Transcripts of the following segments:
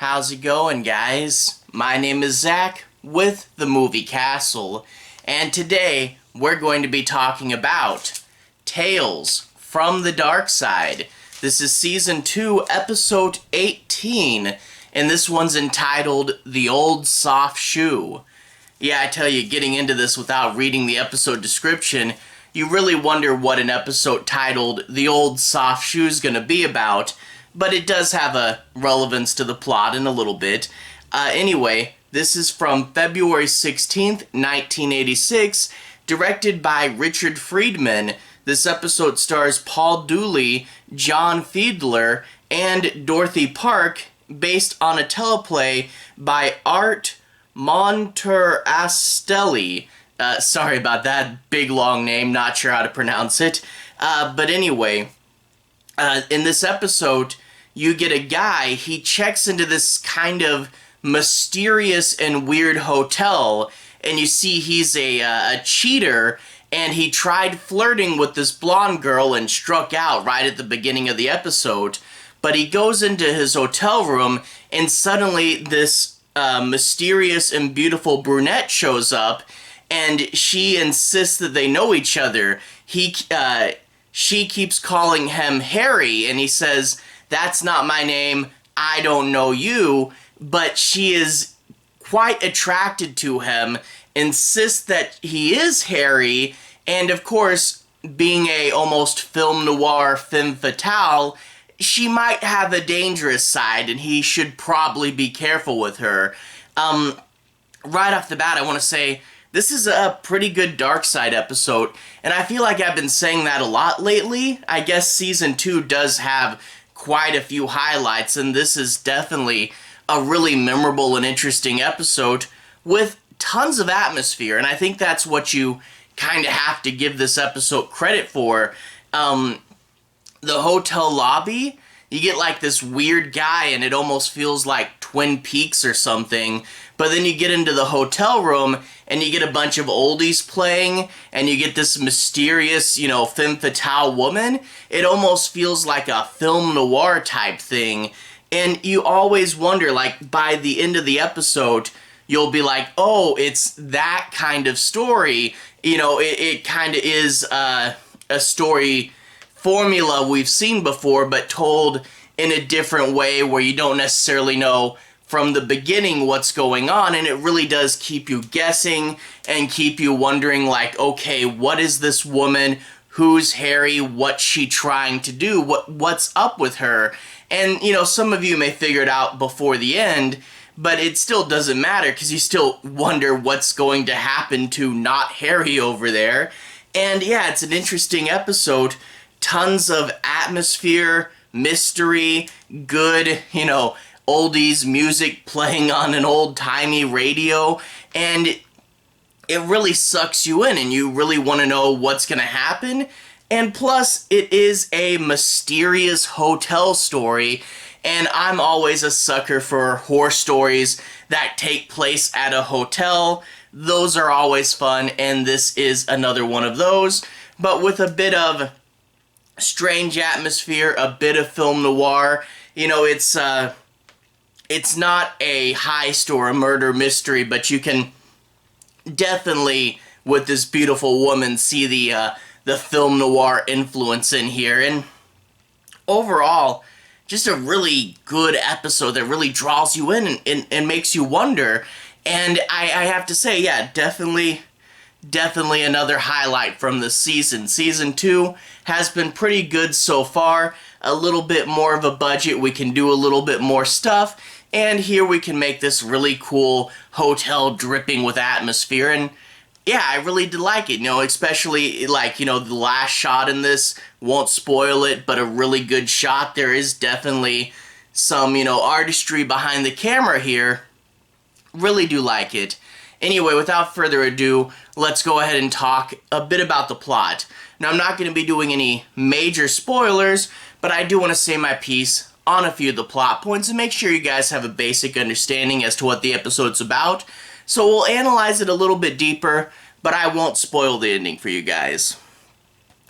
How's it going, guys? My name is Zach with the Movie Castle, and today we're going to be talking about Tales from the Darkside. This is Season 2, Episode 18, and this one's entitled The Old Soft Shoe. Yeah, I tell you, getting into this without reading the episode description, you really wonder what an episode titled The Old Soft Shoe is going to be about, but it does have a relevance to the plot in a little bit. Anyway, this is from February 16th, 1986, directed by Richard Friedman. This episode stars Paul Dooley, John Fiedler, and Dorothy Parke, based on a teleplay by Art Monterastelli. Sorry about that big long name, not sure how to pronounce it. But anyway, in this episode, you get a guy, he checks into this kind of mysterious and weird hotel, and you see he's a cheater, and he tried flirting with this blonde girl and struck out right at the beginning of the episode. But he goes into his hotel room, and suddenly this mysterious and beautiful brunette shows up, and she insists that they know each other. She keeps calling him Harry, and he says, "That's not my name, I don't know you," but she is quite attracted to him, insists that he is Harry, and of course, being a almost film noir femme fatale, she might have a dangerous side, and he should probably be careful with her. Right off the bat, I want to say, this is a pretty good Darkside episode, and I feel like I've been saying that a lot lately. I guess Season 2 does have quite a few highlights, and this is definitely a really memorable and interesting episode with tons of atmosphere, and I think that's what you kind of have to give this episode credit for. The hotel lobby, you get like this weird guy, and it almost feels like Twin Peaks or something, but then you get into the hotel room, and you get a bunch of oldies playing, and you get this mysterious, femme fatale woman. It almost feels like a film noir type thing, and you always wonder, like, by the end of the episode, you'll be like, oh, it's that kind of story. It kind of is a story formula we've seen before, but told in a different way where you don't necessarily know from the beginning what's going on, and it really does keep you guessing and keep you wondering, like, okay, what is this woman? Who's Harry? What's she trying to do? What's up with her? And, some of you may figure it out before the end, but it still doesn't matter because you still wonder what's going to happen to not Harry over there. And yeah, it's an interesting episode. Tons of atmosphere, mystery, good, oldies music playing on an old-timey radio, and it really sucks you in, and you really want to know what's going to happen. And plus, it is a mysterious hotel story, and I'm always a sucker for horror stories that take place at a hotel. Those are always fun, and this is another one of those, but with a bit of strange atmosphere, a bit of film noir. It's not a heist or a murder mystery, but you can definitely, with this beautiful woman, see the film noir influence in here. And overall, just a really good episode that really draws you in and makes you wonder. And I have to say, yeah, definitely another highlight from the season. Season 2 has been pretty good so far. A little bit more of a budget, we can do a little bit more stuff, and here we can make this really cool hotel dripping with atmosphere. And yeah, I really did like it, especially like, the last shot in this, won't spoil it, but a really good shot. There is definitely some, artistry behind the camera here. Really do like it. Anyway, without further ado, let's go ahead and talk a bit about the plot. Now, I'm not going to be doing any major spoilers, but I do want to say my piece on a few of the plot points and make sure you guys have a basic understanding as to what the episode's about. So we'll analyze it a little bit deeper, but I won't spoil the ending for you guys.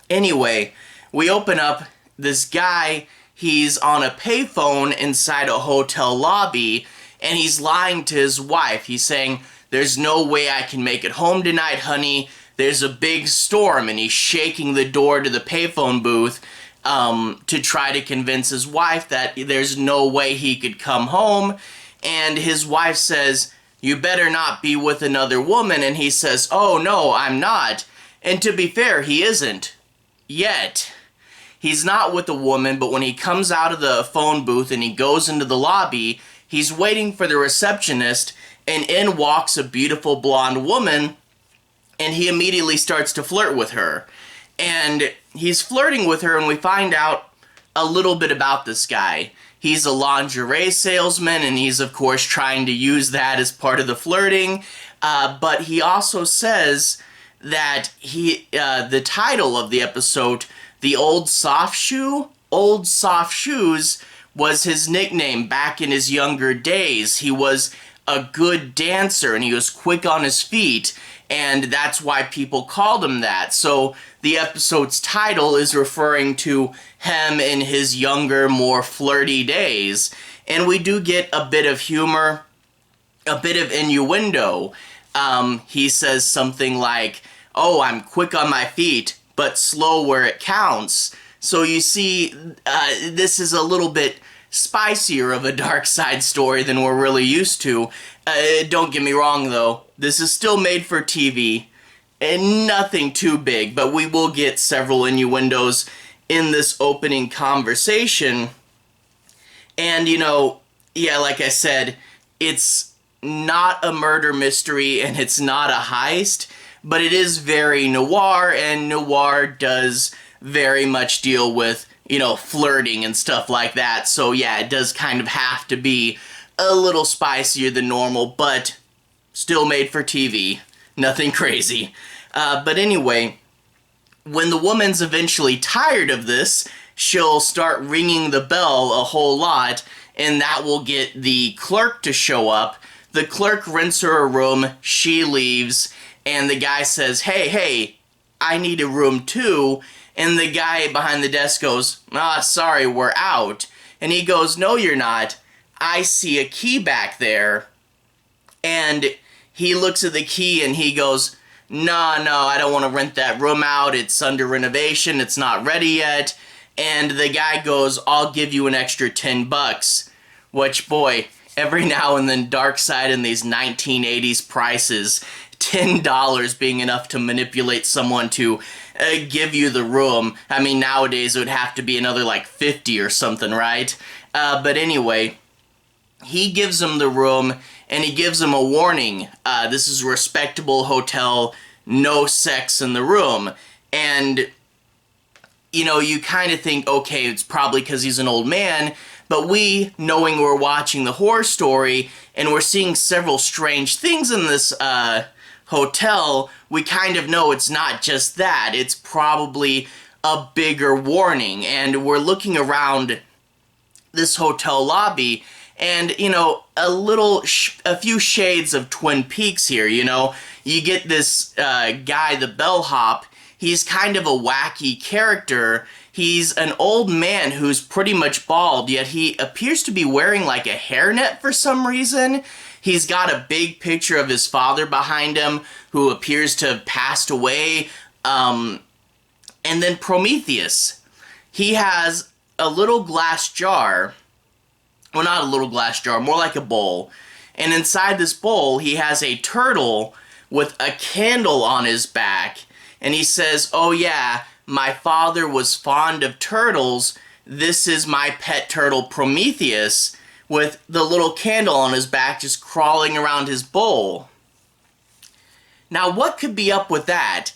Anyway, we open up, this guy, he's on a payphone inside a hotel lobby, and he's lying to his wife. He's saying, "There's no way I can make it home tonight, honey. There's a big storm," and he's shaking the door to the payphone booth to try to convince his wife that there's no way he could come home. And his wife says, "You better not be with another woman," and he says, "Oh no, I'm not." And to be fair, he isn't. Yet. He's not with a woman, but when he comes out of the phone booth and he goes into the lobby, he's waiting for the receptionist, and in walks a beautiful blonde woman, and he immediately starts to flirt with her. And he's flirting with her, and we find out a little bit about this guy. He's a lingerie salesman, and he's, of course, trying to use that as part of the flirting. But he also says that the title of the episode, The Old Soft Shoe, Old Soft Shoes, was his nickname back in his younger days. He was a good dancer, and he was quick on his feet, and that's why people called him that. So the episode's title is referring to him in his younger, more flirty days. And we do get a bit of humor, a bit of innuendo. He says something like, "Oh, I'm quick on my feet, but slow where it counts." So you see, this is a little bit spicier of a Darkside story than we're really used to. Don't get me wrong, though. This is still made for TV, and nothing too big, but we will get several innuendos in this opening conversation. And, yeah, like I said, it's not a murder mystery, and it's not a heist, but it is very noir, and noir does very much deal with, flirting and stuff like that. So yeah, it does kind of have to be a little spicier than normal, but still made for TV. Nothing crazy. But anyway, when the woman's eventually tired of this, she'll start ringing the bell a whole lot, and that will get the clerk to show up. The clerk rents her a room, she leaves, and the guy says, hey, I need a room too. And the guy behind the desk goes, sorry, we're out. And he goes, no, you're not. I see a key back there. And he looks at the key and he goes, no, I don't want to rent that room out. It's under renovation. It's not ready yet. And the guy goes, I'll give you an extra $10. Which, boy, every now and then Darkside in these 1980s prices, $10 being enough to manipulate someone to give you the room. I mean, nowadays it would have to be another like 50 or something, right? But anyway, he gives him the room, and he gives him a warning. This is a respectable hotel, no sex in the room. And, you kind of think, okay, it's probably because he's an old man, but we, knowing we're watching the horror story, and we're seeing several strange things in this hotel, we kind of know it's not just that. It's probably a bigger warning. And we're looking around this hotel lobby, and, a few shades of Twin Peaks here, You get this guy, the bellhop. He's kind of a wacky character. He's an old man who's pretty much bald, yet he appears to be wearing like a hairnet for some reason. He's got a big picture of his father behind him, who appears to have passed away. And then Prometheus. He has a little glass jar. Well, not a little glass jar, more like a bowl. And inside this bowl, he has a turtle with a candle on his back. And he says, oh yeah, my father was fond of turtles. This is my pet turtle, Prometheus, with the little candle on his back just crawling around his bowl. Now, what could be up with that?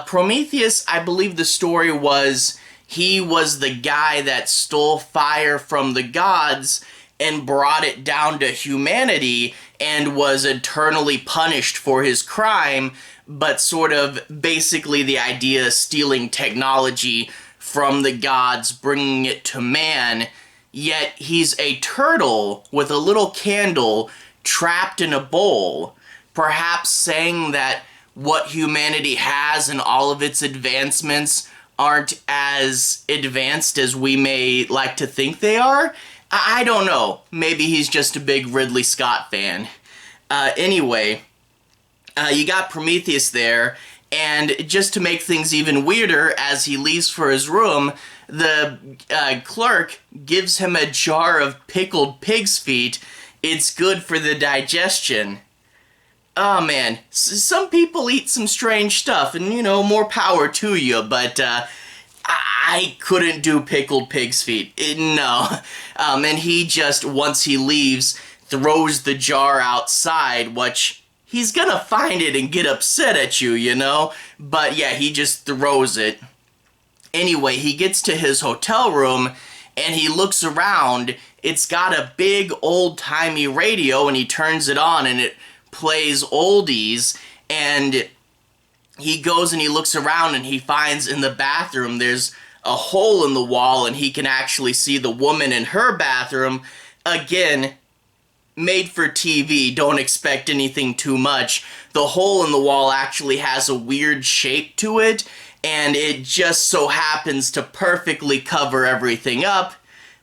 Prometheus, I believe the story was, he was the guy that stole fire from the gods and brought it down to humanity and was eternally punished for his crime, but sort of basically the idea of stealing technology from the gods, bringing it to man. Yet he's a turtle with a little candle trapped in a bowl, perhaps saying that what humanity has and all of its advancements aren't as advanced as we may like to think they are. I don't know. Maybe he's just a big Ridley Scott fan. Anyway, you got Prometheus there, and just to make things even weirder, as he leaves for his room, the clerk gives him a jar of pickled pig's feet. It's good for the digestion. Oh man, some people eat some strange stuff, and more power to you, but I couldn't do pickled pig's feet. No. And he just, once he leaves, throws the jar outside, which he's gonna find it and get upset at you, But yeah, he just throws it. Anyway, he gets to his hotel room, and he looks around. It's got a big old-timey radio, and he turns it on, and it plays oldies, and he goes and he looks around, and he finds in the bathroom there's a hole in the wall, and he can actually see the woman in her bathroom. Again, made for TV, don't expect anything too much. The hole in the wall actually has a weird shape to it, and it just so happens to perfectly cover everything up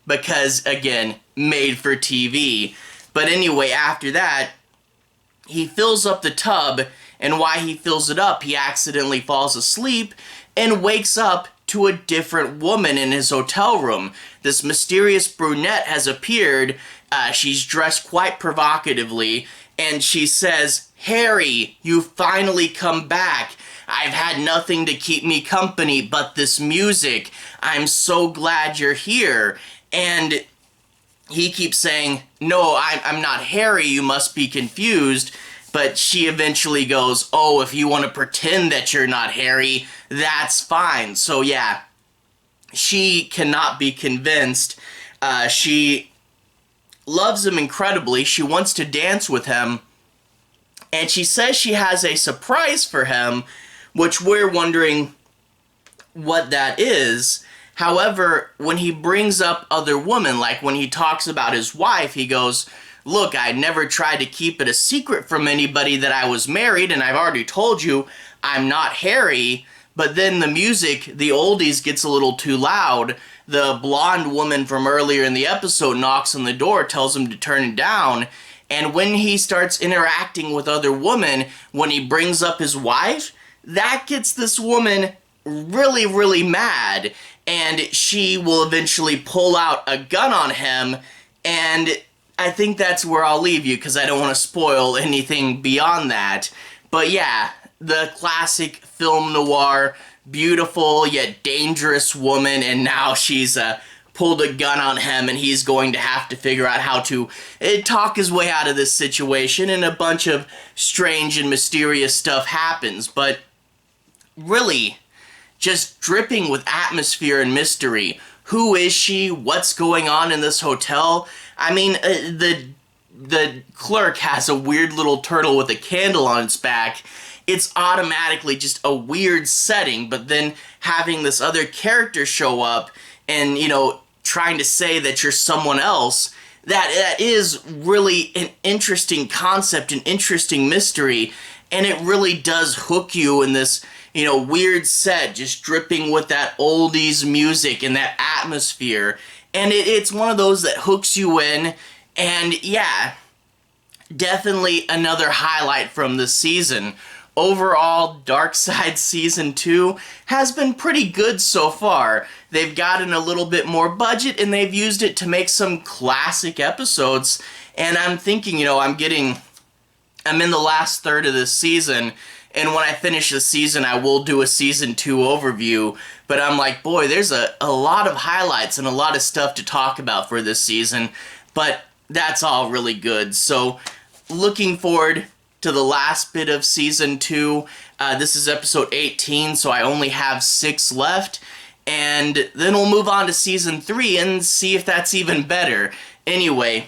because, again, made for TV. But anyway, after that, he fills up the tub, and while he fills it up, he accidentally falls asleep and wakes up to a different woman in his hotel room. This mysterious brunette has appeared. She's dressed quite provocatively, and she says, "Harry, you've finally come back. I've had nothing to keep me company but this music. I'm so glad you're here." And he keeps saying, "No, I'm not Harry, you must be confused." But she eventually goes, "Oh, if you want to pretend that you're not Harry, that's fine." So yeah, she cannot be convinced. She loves him incredibly. She wants to dance with him. And she says she has a surprise for him, which we're wondering what that is. However, when he brings up other women, like when he talks about his wife, he goes, "Look, I never tried to keep it a secret from anybody that I was married, and I've already told you I'm not Harry." But then the music, the oldies, gets a little too loud. The blonde woman from earlier in the episode knocks on the door, tells him to turn it down. And when he starts interacting with other women, when he brings up his wife, that gets this woman really, really mad. And she will eventually pull out a gun on him, and I think that's where I'll leave you, because I don't want to spoil anything beyond that. But yeah, the classic film noir, beautiful yet dangerous woman, and now she's pulled a gun on him, and he's going to have to figure out how to talk his way out of this situation, and a bunch of strange and mysterious stuff happens. But really, just dripping with atmosphere and mystery. Who is she? What's going on in this hotel? I mean, the clerk has a weird little turtle with a candle on its back. It's automatically just a weird setting, but then having this other character show up and, trying to say that you're someone else, that is really an interesting concept, an interesting mystery, and it really does hook you in this, weird set, just dripping with that oldies music and that atmosphere. And it's one of those that hooks you in, and yeah, definitely another highlight from this season. Overall, Darkside Season 2 has been pretty good so far. They've gotten a little bit more budget, and they've used it to make some classic episodes. And I'm thinking, I'm in the last third of this season, and when I finish the season, I will do a Season 2 overview. But I'm like, boy, there's a lot of highlights and a lot of stuff to talk about for this season. But that's all really good. So, looking forward to the last bit of Season 2. This is episode 18, so I only have 6 left. And then we'll move on to Season 3 and see if that's even better. Anyway,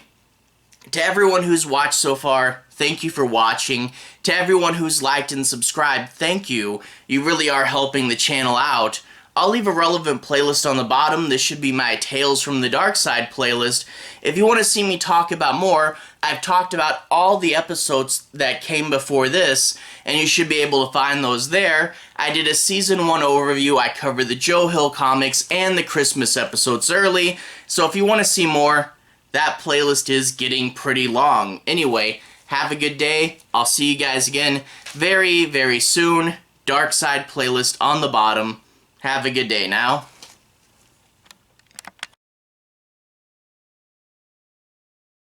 to everyone who's watched so far, thank you for watching. To everyone who's liked and subscribed, thank you. You really are helping the channel out. I'll leave a relevant playlist on the bottom. This should be my Tales from the Darkside playlist. If you want to see me talk about more, I've talked about all the episodes that came before this, and you should be able to find those there. I did a Season 1 overview. I covered the Joe Hill comics and the Christmas episodes early. So if you want to see more, that playlist is getting pretty long. Anyway, have a good day. I'll see you guys again very, very soon. Darkside playlist on the bottom. Have a good day now.